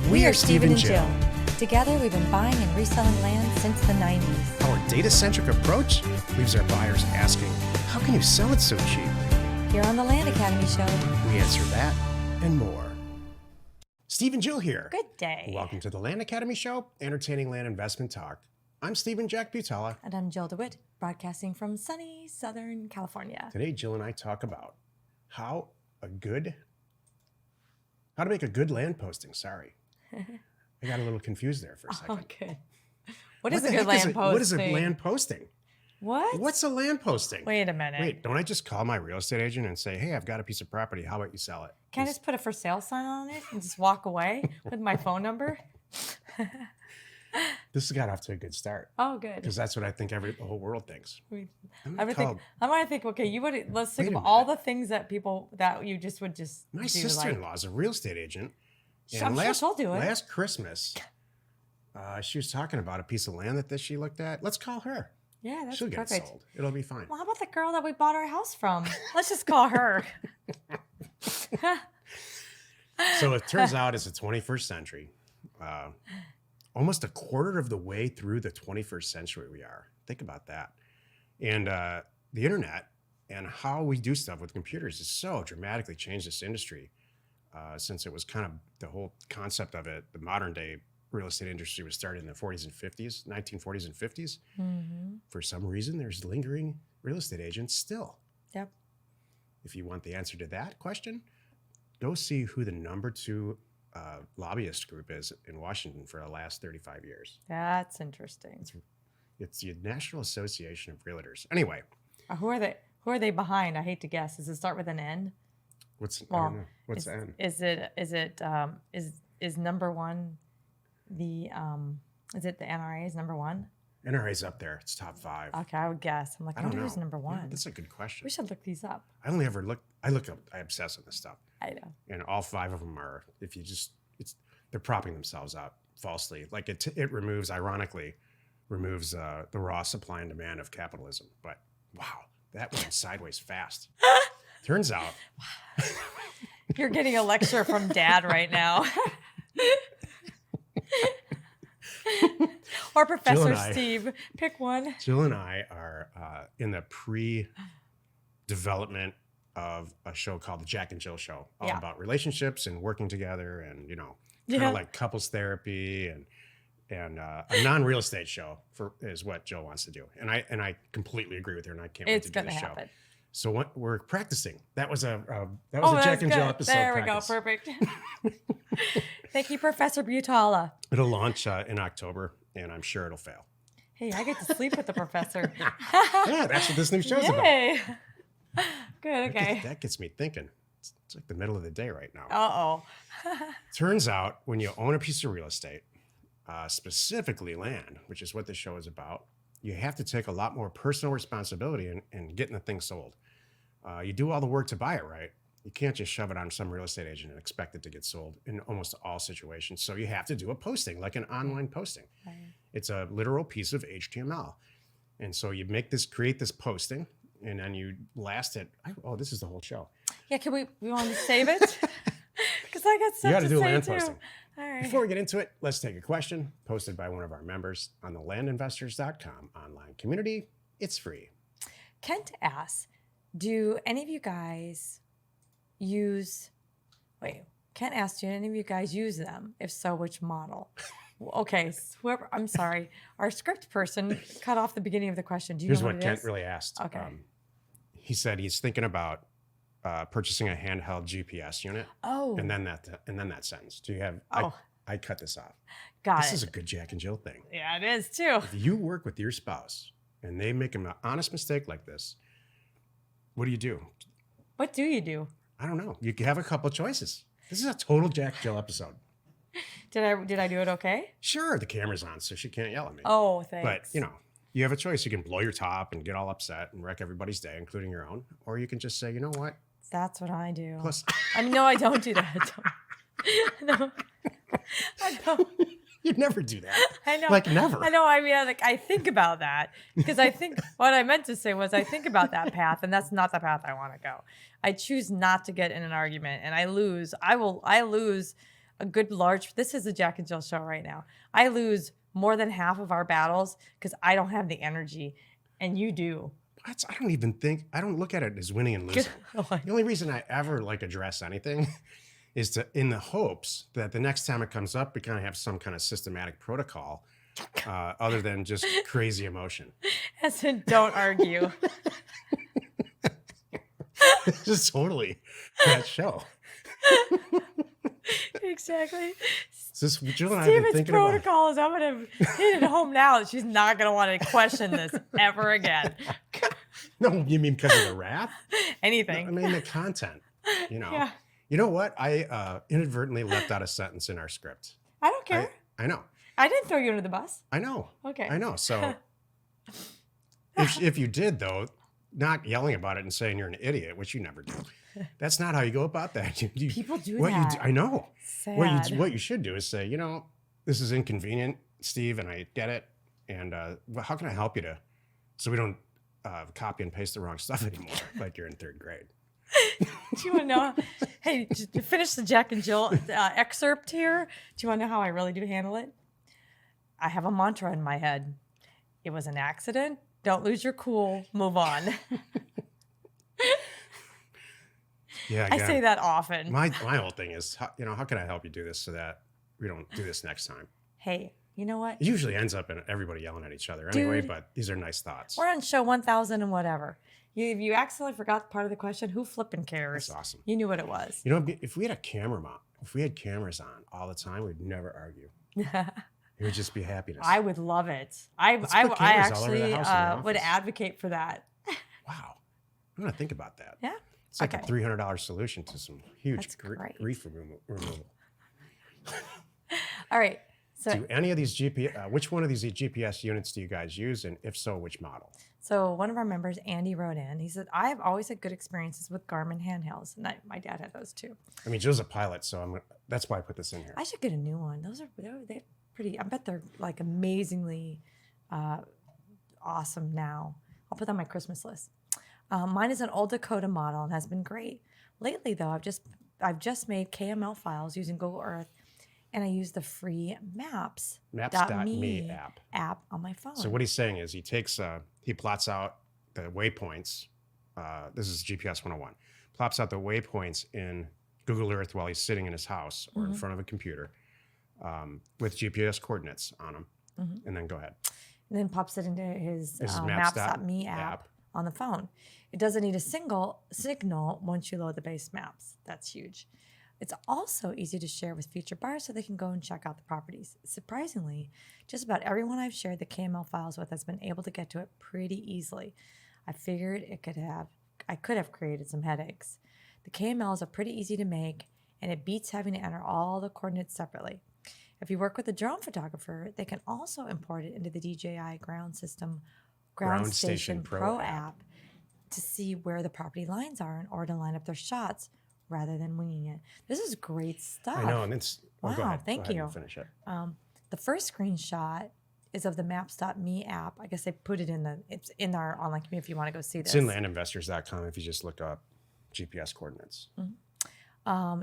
We are Steve and Jill. Together, we've been buying and reselling land since the 90s. Our data-centric approach leaves our buyers asking, how can you sell it so cheap? Here on the Land Academy Show. We answer that and more. Steve and Jill here. Good day. Welcome to the Land Academy Show, entertaining land investment talk. I'm Steve and Jack Butala. And I'm Jill DeWitt, broadcasting from sunny Southern California. Today, Jill and I talk about how to make a good land posting. Sorry. I got a little confused there for a second. Oh, good. What is a good land posting? What is a land posting? What? What's a land posting? Wait a minute. Wait, don't I just call my real estate agent and say, hey, I've got a piece of property. How about you sell it? Can I just put a for sale sign on it and just walk away with my phone number? This got off to a good start. Oh, good. Because that's what I think the whole world thinks. I might think, okay, let's think of all the things that people that you just would just My do, sister-in-law is a real estate agent. I'm sure she'll do it. Last Christmas, she was talking about a piece of land that she looked at. Let's call her. Yeah, that's She'll perfect. get it sold. It'll be fine. Well, how about the girl that we bought our house from? Let's just call her. So it turns out it's the 21st century. Almost a quarter of the way through the 21st century we are. Think about that. And the internet and how we do stuff with computers has so dramatically changed this industry since it was kind of the whole concept of it. The modern day real estate industry was started in the 40s and 50s, 1940s and 50s. Mm-hmm. For some reason, there's lingering real estate agents still. Yep. If you want the answer to that question, go see who the number 2 lobbyist group is in Washington for the last 35 years. That's interesting. It's the National Association of Realtors. Anyway. Who are they behind? I hate to guess. Does it start with an N? I don't know. What's N? Is number one is it the NRA is number one? NRA's up there. It's top 5. Okay, I would guess. I'm like, I wonder who's number 1. Yeah, that's a good question. We should look these up. I obsess on this stuff. I know. And all 5 of them are, they're propping themselves up falsely. Like it removes the raw supply and demand of capitalism. But wow, that went sideways fast. Turns out. You're getting a lecture from Dad right now. Or Professor Steve. Pick one. Jill and I are in the pre-development of a show called The Jack and Jill Show, all about relationships and working together and, kind of like couples therapy and a non-real estate show is what Jill wants to do. And I completely agree with her, and I can't wait to do the show. Happen. So what we're practicing. That was a Jack and Jill episode. There we go. Perfect. Thank you, Professor Butala. It'll launch in October, and I'm sure it'll fail. Hey, I get to sleep with the professor. Yeah, that's what this new show's about. Good, okay. That gets me thinking. It's like the middle of the day right now. Uh-oh. Turns out, when you own a piece of real estate, specifically land, which is what this show is about, you have to take a lot more personal responsibility in getting the thing sold. You do all the work to buy it, right? You can't just shove it on some real estate agent and expect it to get sold in almost all situations. So you have to do a posting, like an online posting. Right. It's a literal piece of HTML. And so you create this posting, and then you blast it. This is the whole show. Yeah, we want to save it? Because I got stuff to say, too. You got to do land posting. All right. Before we get into it, let's take a question posted by one of our members on the landinvestors.com online community. It's free. Kent asks, do any of you guys use them? If so, which model? Okay, I'm sorry. Our script person cut off the beginning of the question. Do you Here's know what Kent really asked. Okay. He said he's thinking about purchasing a handheld GPS unit. Oh. And then that sentence. Do you have? I cut this off. This is a good Jack and Jill thing. Yeah, it is too. If you work with your spouse and they make an honest mistake like this, what do you do? What do you do? I don't know. You have a couple choices. This is a total Jack and Jill episode. Did I do it okay? Sure, the camera's on, so she can't yell at me. Oh, thanks. But you have a choice. You can blow your top and get all upset and wreck everybody's day, including your own, or you can just say, you know what? That's what I do. Plus, no, I don't do that. No, I don't. You never do that. I know. Like never. I know. I mean, I think about that because I think what I meant to say was I think about that path, and that's not the path I want to go. I choose not to get in an argument, and I lose. I lose a good large, this is a Jack and Jill show right now. I lose more than half of our battles because I don't have the energy and you do. I don't look at it as winning and losing. The only reason I ever like address anything is in the hopes that the next time it comes up, we kind of have some kind of systematic protocol other than just crazy emotion. As in, don't argue. This is totally that show. Exactly. This Jill and I have been Steven's thinking about. protocol is I'm going to hit it home now. That she's not going to want to question this ever again. No, you mean because of the wrath? Anything. I mean the content. Yeah. You know what? I inadvertently left out a sentence in our script. I don't care. I know. I didn't throw you under the bus. I know. Okay. I know. So if you did though, not yelling about it and saying you're an idiot, which you never do. That's not how you go about that. People do what that. You do, I know. Sad. What you should do is say, this is inconvenient, Steve, and I get it. And how can I help you so we don't copy and paste the wrong stuff anymore, like you're in third grade. Do you want to know? Hey, to finish the Jack and Jill excerpt here, do you want to know how I really do handle it? I have a mantra in my head. It was an accident. Don't lose your cool. Move on. Yeah, I say that often. My whole thing is, how can I help you do this so that we don't do this next time? Hey, you know what? It usually ends up in everybody yelling at each other anyway, but these are nice thoughts. We're on show 1000 and whatever. If you accidentally forgot part of the question, who flipping cares? That's awesome. You knew what it was. If we had cameras on all the time, we'd never argue. It would just be happiness. I would love it. I actually would advocate for that. Wow. I'm going to think about that. Yeah. It's like a $300 solution to some huge grief removal. All right. So, do any of these which one of these GPS units do you guys use? And if so, which model? So one of our members, Andy, wrote in. He said, I have always had good experiences with Garmin handhelds. And my dad had those too. I mean, Jill's a pilot, so that's why I put this in here. I should get a new one. They're pretty, I bet they're like amazingly awesome now. I'll put that on my Christmas list. Mine is an old Dakota model and has been great. Lately, though, I've just made KML files using Google Earth, and I use the free Maps.me app on my phone. So what he's saying is he plots out the waypoints. This is GPS 101. Plops out the waypoints in Google Earth while he's sitting in his house or in front of a computer with GPS coordinates on them. And then go ahead. And then pops it into his Maps.me app on the phone. It doesn't need a single signal once you load the base maps. That's huge. It's also easy to share with future buyers so they can go and check out the properties. Surprisingly, just about everyone I've shared the KML files with has been able to get to it pretty easily. I figured I could have created some headaches. The KMLs are pretty easy to make, and it beats having to enter all the coordinates separately. If you work with a drone photographer, they can also import it into the DJI Ground Station Pro app to see where the property lines are in order to line up their shots rather than winging it. This is great stuff. I know, and it's wow. Go ahead. Thank you. Finish it. The first screenshot is of the Maps.me app. I guess they put it it's in our online community if you want to go see this. It's in landinvestors.com if you just look up GPS coordinates.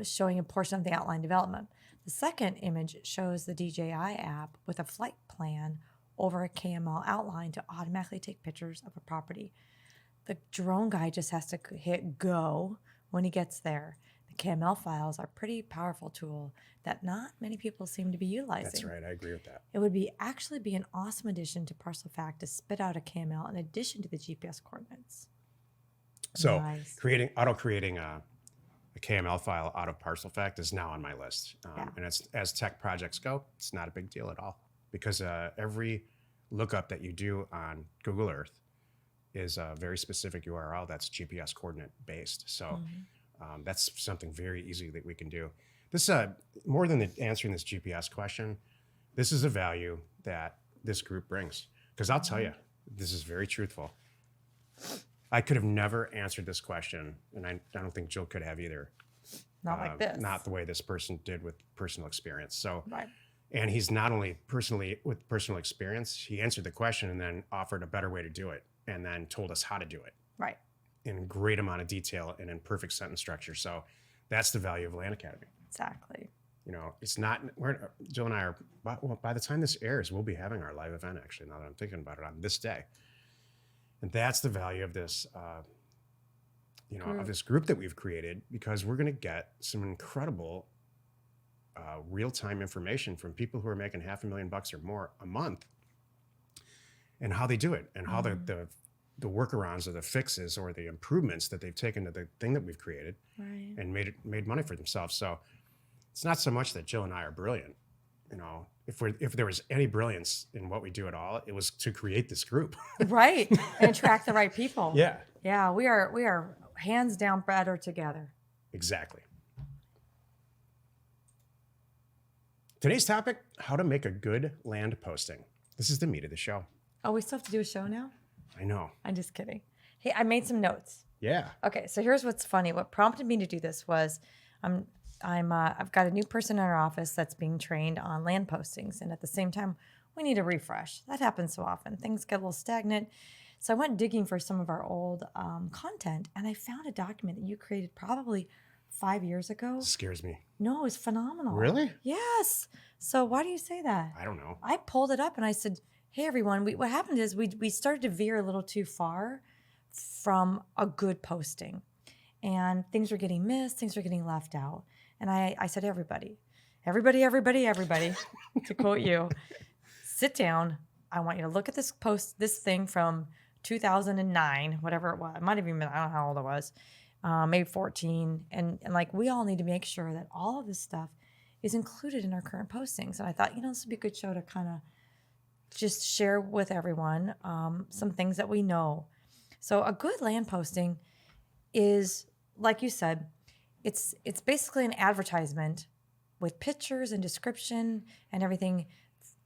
Showing a portion of the outline development. The second image shows the DJI app with a flight plan over a KML outline to automatically take pictures of a property. The drone guy just has to hit go when he gets there. The KML files are a pretty powerful tool that not many people seem to be utilizing. That's right. I agree with that. It would actually be an awesome addition to ParcelFact to spit out a KML in addition to the GPS coordinates. So nice. creating a KML file out of ParcelFact is now on my list. And as tech projects go, it's not a big deal at all because every lookup that you do on Google Earth is a very specific URL that's GPS coordinate based. So that's something very easy that we can do. This more than answering this GPS question, this is a value that this group brings. Because I'll tell you, this is very truthful. I could have never answered this question, and I don't think Jill could have either. Not like this. Not the way this person did with personal experience. So, right. And he's not only with personal experience, he answered the question and then offered a better way to do it, and then told us how to do it. Right. In great amount of detail and in perfect sentence structure. So that's the value of Land Academy. Exactly. It's not, Jill and I are, by the time this airs, we'll be having our live event, actually, now that I'm thinking about it, on this day. And that's the value of this, of this group that we've created, because we're going to get some incredible real-time information from people who are making $500,000 or more a month, and how they do it, and how the workarounds or the fixes or the improvements that they've taken to the thing that we've created and made money for themselves. So it's not so much that Jill and I are brilliant. If there was any brilliance in what we do at all, it was to create this group. Right. And attract the right people. Yeah. Yeah. We are hands down better together. Exactly. Today's topic, how to make a good land posting. This is the meat of the show. Oh, we still have to do a show now? I know. I'm just kidding. Hey, I made some notes. Yeah. Okay, so here's what's funny. What prompted me to do this was I've got a new person in our office that's being trained on land postings, and at the same time, we need a refresh. That happens so often. Things get a little stagnant. So I went digging for some of our old content, and I found a document that you created probably 5 years ago. Scares me. No, it's phenomenal. Really? Yes. So why do you say that? I don't know. I pulled it up and I said, hey, everyone, what happened is we started to veer a little too far from a good posting. And things were getting missed, things were getting left out. And I said, everybody, to quote you, sit down. I want you to look at this thing from 2009, whatever it was. It might have even been, I don't know how old it was, maybe 14. And like, we all need to make sure that all of this stuff is included in our current postings. And I thought, this would be a good show to kind of just share with everyone some things that we know. So a good land posting is, like you said, it's basically an advertisement with pictures and description and everything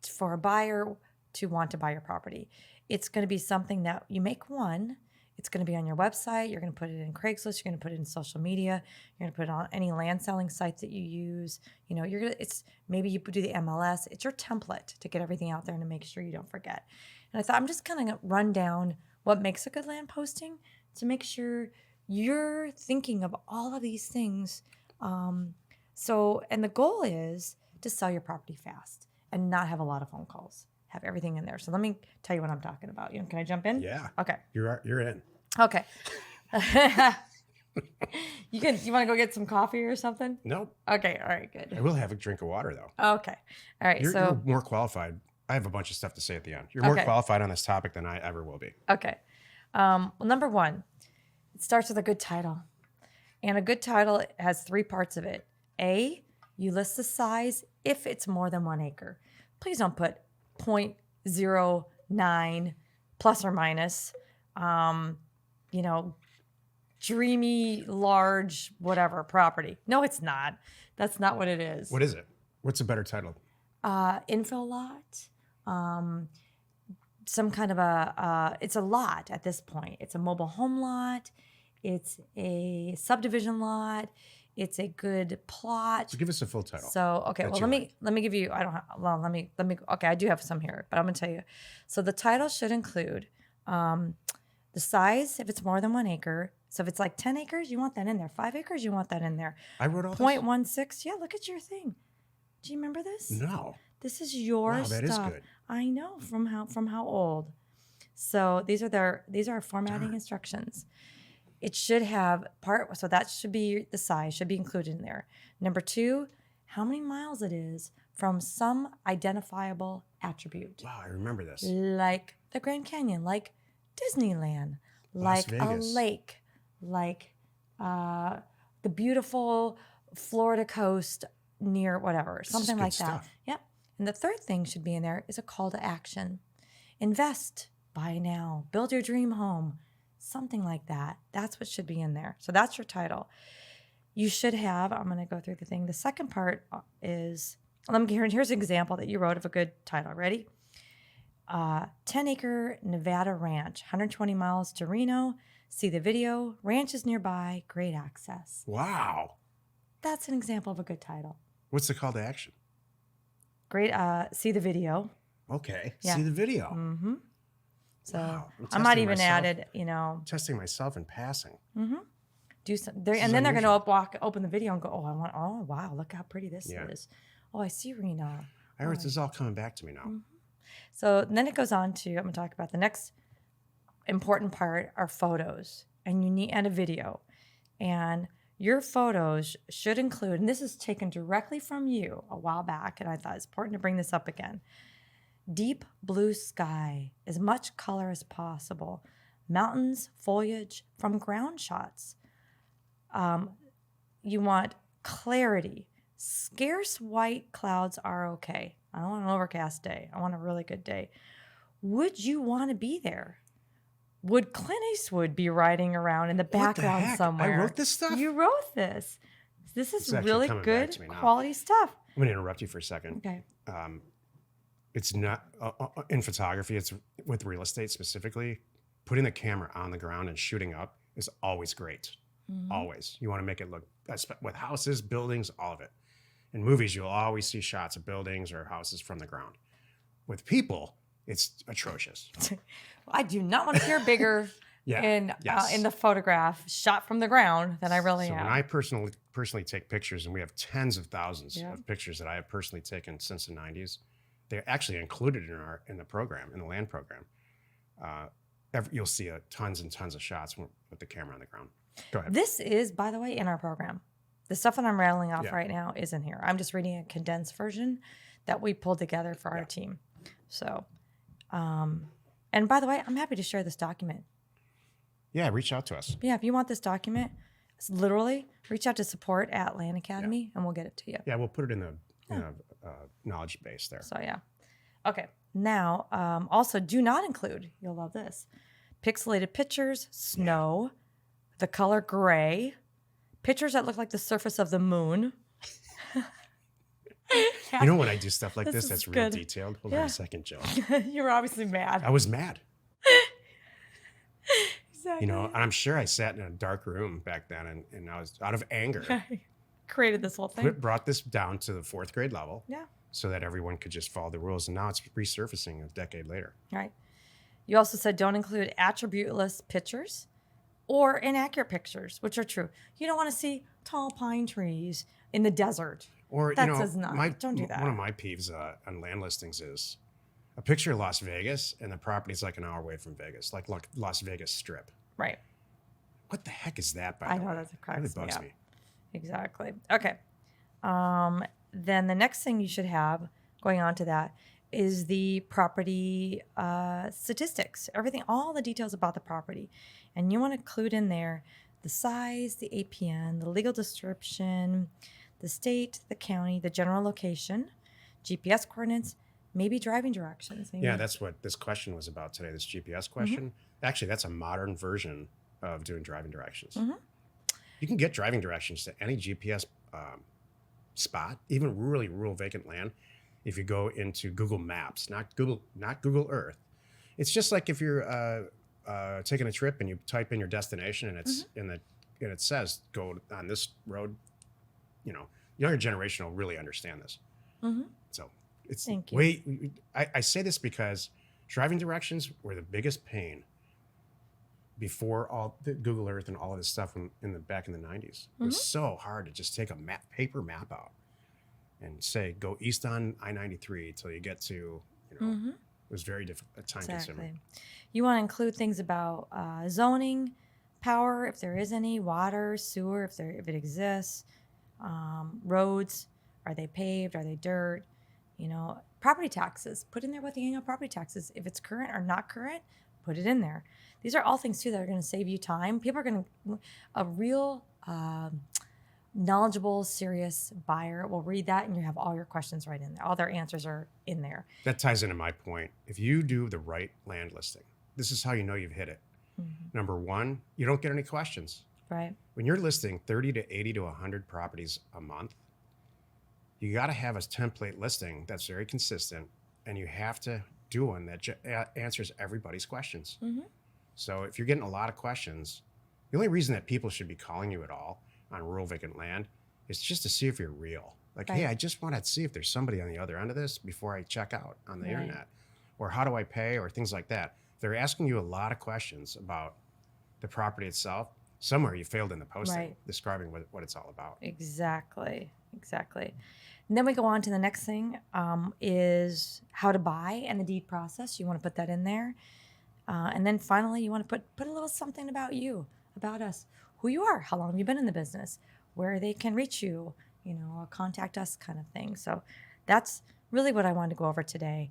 for a buyer to want to buy your property. It's going to be something that you make one. It's going to be on your website. You're going to put it in Craigslist. You're going to put it in social media. You're going to put it on any land selling sites that you use. Maybe you do the MLS. It's your template to get everything out there and to make sure you don't forget. And I thought I'm just kind of run down what makes a good land posting to make sure you're thinking of all of these things. And the goal is to sell your property fast and not have a lot of phone calls. Have everything in there. So let me tell you what I'm talking about. Can I jump in? Yeah. Okay. You're in. Okay. You want to go get some coffee or something? Nope. Okay. All right. Good. I will have a drink of water though. Okay. All right. You're more qualified. I have a bunch of stuff to say at the end. You're more qualified on this topic than I ever will be. Okay. Well, number one, it starts with a good title. And a good title has 3 parts of it. A, you list the size if it's more than 1 acre. Please don't put 0.09 plus or minus, dreamy, large, whatever property. No, it's not. That's not what it is. What is it? What's a better title? Infill lot. Some kind of it's a lot at this point. It's a mobile home lot. It's a subdivision lot. It's a good plot. So give us a full title. So, okay, well, let me give you, okay, I do have some here, but I'm going to tell you. So the title should include the size, if it's more than 1 acre. So if it's like 10 acres, you want that in there. 5 acres, you want that in there. I wrote all 0.16. Yeah, look at your thing. Do you remember this? No. This is your stuff. That is good. I know, from how old. So these are formatting instructions. It should have so that should be the size, should be included in there. Number 2, how many miles it is from some identifiable attribute. Wow, I remember this. Like the Grand Canyon, like Disneyland, Las like Vegas. A lake, like the beautiful Florida coast near whatever, something like that. Stuff. Yep. And the 3rd thing should be in there is a call to action. Invest, buy now, build your dream home. Something like that. That's what should be in there. So that's your title. You should have, I'm going to go through the thing. The second part is, here's an example that you wrote of a good title. Ready? 10-acre Nevada ranch, 120 miles to Reno. See the video. Ranch is nearby. Great access. Wow. That's an example of a good title. What's the call to action? Great. See the video. Okay. Yeah. See the video. Mm-hmm. So wow. I might even added, testing myself in passing. Mm-hmm. do some, and then they're going to open the video and go, oh, wow, look how pretty this is. Oh, I see Rena. This is all coming back to me now. Mm-hmm. So then it goes on to, I'm going to talk about the next important part are photos and a video. And your photos should include, and this is taken directly from you a while back, and I thought it's important to bring this up again. Deep blue sky, as much color as possible. Mountains, foliage from ground shots. You want clarity. Scarce white clouds are okay. I don't want an overcast day. I want a really good day. Would you want to be there? Would Clint Eastwood be riding around in the background somewhere? I wrote this stuff? You wrote this. This is really good quality stuff. I'm going to interrupt you for a second. Okay. It's not, in photography, it's with real estate specifically, putting the camera on the ground and shooting up is always great. Mm-hmm. Always. You want to make it look, with houses, buildings, all of it. In movies, you'll always see shots of buildings or houses from the ground. With people, it's atrocious. I do not want to appear bigger in the photograph shot from the ground than I really am. When I personally take pictures, and we have tens of thousands of pictures that I have personally taken since the 90s, they're actually included in the program, in the land program. You'll see tons and tons of shots with the camera on the ground. Go ahead. This is, by the way, in our program. The stuff that I'm rattling off right now is in here. I'm just reading a condensed version that we pulled together for our team. So, and by the way, I'm happy to share this document. Yeah, reach out to us. Yeah, if you want this document, it's literally reach out to support at Land Academy and we'll get it to you. Yeah, we'll put it in the knowledge base there. So, yeah. Okay. Now, also do not include, you'll love this, pixelated pictures, snow, the color gray, pictures that look like the surface of the moon. You know when I do stuff like this that's real detailed? Hold on a second, Jill. You were obviously mad. I was mad. Exactly. And I'm sure I sat in a dark room back then and I was out of anger. Created this whole thing. Brought this down to the 4th grade level. Yeah. So that everyone could just follow the rules. And now it's resurfacing a decade later. Right. You also said don't include attributeless pictures or inaccurate pictures, which are true. You don't want to see tall pine trees in the desert. Or, that says not. Don't do that. One of my peeves on land listings is a picture of Las Vegas and the property's like an hour away from Vegas, like Las Vegas Strip. Right. What the heck is that, by the way? I know, that's a cracks me up. It really bugs me. Exactly. Okay. Then the next thing you should have going on to that is the property statistics, everything, all the details about the property. And you want to include in there the size, the APN, the legal description, the state, the county, the general location, GPS coordinates, maybe driving directions. Maybe. Yeah, that's what this question was about today, this GPS question. Mm-hmm. Actually, that's a modern version of doing driving directions. Mm-hmm. You can get driving directions to any GPS spot, even really rural vacant land, if you go into Google Maps, not Google Earth. It's just like if you're taking a trip and you type in your destination and it's and it says go on this road. Younger generation will really understand this. Mm-hmm. So it's I say this because driving directions were the biggest pain before all the Google Earth and all of this stuff back in the 90s. It was so hard to just take a paper map out and say, go east on I-93 till you get to, it was very time consuming. You want to include things about zoning, power, if there is any, water, sewer, if it exists, roads, are they paved, are they dirt, property taxes, put in there what the annual property taxes, if it's current or not current, put it in there. These are all things too that are going to save you time. People are going to, a real knowledgeable, serious buyer will read that and you have all your questions right in there. All their answers are in there. That ties into my point. If you do the right land listing, this is how you know you've hit it. Mm-hmm. Number one, you don't get any questions. Right. When you're listing 30 to 80 to 100 properties a month, you got to have a template listing that's very consistent, and you have to do one that answers everybody's questions. Mm-hmm. So if you're getting a lot of questions, the only reason that people should be calling you at all on rural vacant land is just to see if you're real. Like, hey, I just want to see if there's somebody on the other end of this before I check out on the internet. Or how do I pay, or things like that. They're asking you a lot of questions about the property itself. somewhere you failed in the posting, Right. describing what it's all about. Exactly. And then we go on to the next thing, is how to buy and the deed process. You want to put that in there. And then finally, you want to put a little something about you, about us, who you are, how long have you been in the business, where they can reach you, contact us kind of thing. So that's really what I wanted to go over today.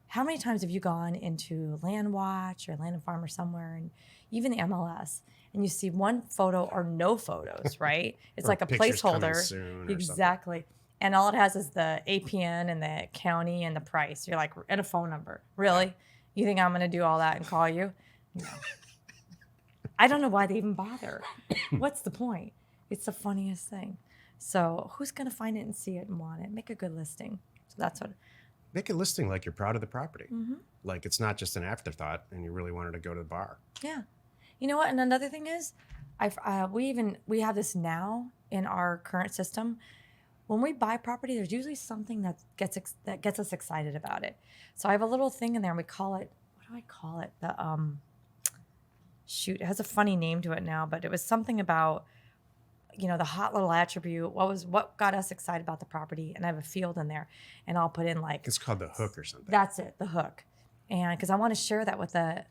How many times have you gone into Land Watch or Land and Farm or somewhere, and even the MLS, and you see one photo or no photos, right? It's Or like a pictures coming placeholder. soon or Exactly. And all it has is the APN and the county and the price. You're like, and a phone number. Really? Yeah. You think I'm going to do all that and call you? No. I don't know why they even bother. What's the point? It's the funniest thing. So who's going to find it and see it and want it? Make a good listing. So that's what. Make a listing like you're proud of the property. Mm-hmm. Like it's not just an afterthought and you really wanted to go to the bar. Yeah. You know what? And another thing is, we have this now in our current system. When we buy property, there's usually something that gets us excited about it. So I have a little thing in there, and we call it, what do I call it? It has a funny name to it now, but it was something about, the hot little attribute. What got us excited about the property? And I have a field in there, and I'll put in like, It's called the hook or something. that's it, the hook. And because I want to share that with a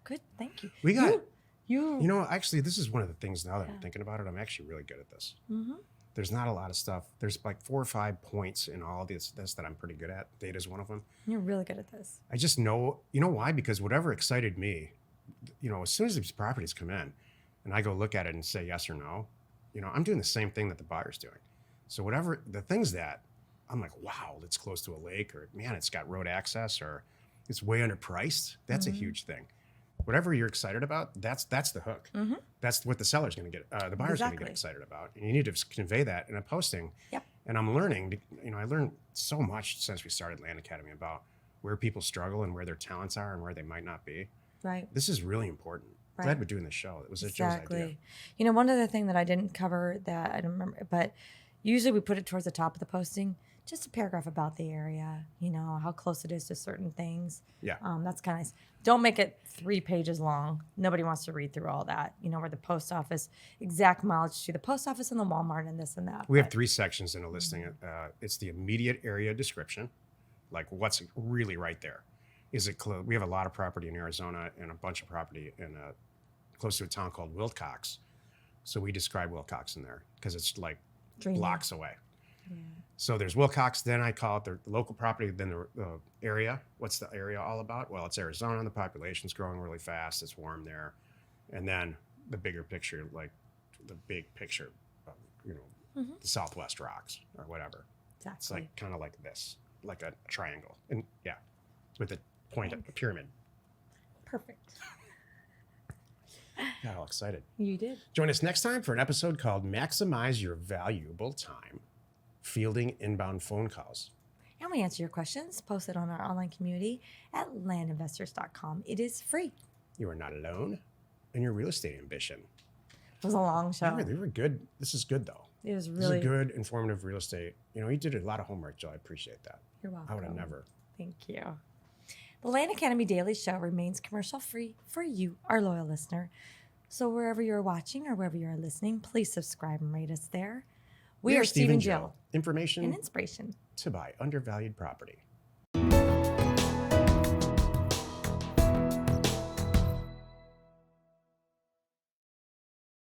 good, thank you. We got you. Actually, this is one of the things now that I'm thinking about it. I'm actually really good at this. Mm-hmm. There's not a lot of stuff. There's like 4 or 5 points in all this that I'm pretty good at. Data is one of them. You're really good at this. I just know, why? Because whatever excited me, as soon as these properties come in and I go look at it and say yes or no, I'm doing the same thing that the buyer's doing. So whatever the things that I'm like, wow, it's close to a lake, or man, it's got road access, or it's way underpriced. That's a huge thing. Whatever you're excited about, that's the hook. Mm-hmm. That's what the seller's going to get, the buyer's going to get excited about. And you need to convey that in a posting. Yep. And I'm learning, I learned so much since we started Land Academy about where people struggle and where their talents are and where they might not be. Right. This is really important. Right. Glad we're doing this show. It was a Joe's idea. One other thing that I didn't cover that I don't remember, but usually we put it towards the top of the posting, just a paragraph about the area, how close it is to certain things. Yeah. That's kind of nice. Don't make it 3 pages long. Nobody wants to read through all that. Where the post office, exact mileage to the post office and the Walmart and this and that. We have 3 sections in a listing. It's the immediate area description, like what's really right there. Is it close? We have a lot of property in Arizona and a bunch of property in close to a town called Wilcox. So we describe Wilcox in there because it's like blocks away. Yeah. So there's Wilcox, then I call it the local property, then the area. What's the area all about? Well, it's Arizona, and the population's growing really fast. It's warm there. And then the bigger picture, like the big picture of, the Southwest rocks or whatever. Exactly. It's like kind of like this, like a triangle. And yeah, with a point, a pyramid. Perfect. Got all excited. You did. Join us next time for an episode called Maximize Your Valuable Time, Fielding Inbound Phone Calls. And we answer your questions posted on our online community at landinvestors.com. It is free. You are not alone in your real estate ambition. It was a long show. They were good. This is good, though. It was really This is a good, informative real estate. You did a lot of homework, Joe. I appreciate that. You're welcome. I would have never. Thank you. The Land Academy Daily Show remains commercial free for you, our loyal listener. So wherever you're watching or wherever you're listening, please subscribe and rate us there. We are Steve and Jill. Information and inspiration to buy undervalued property.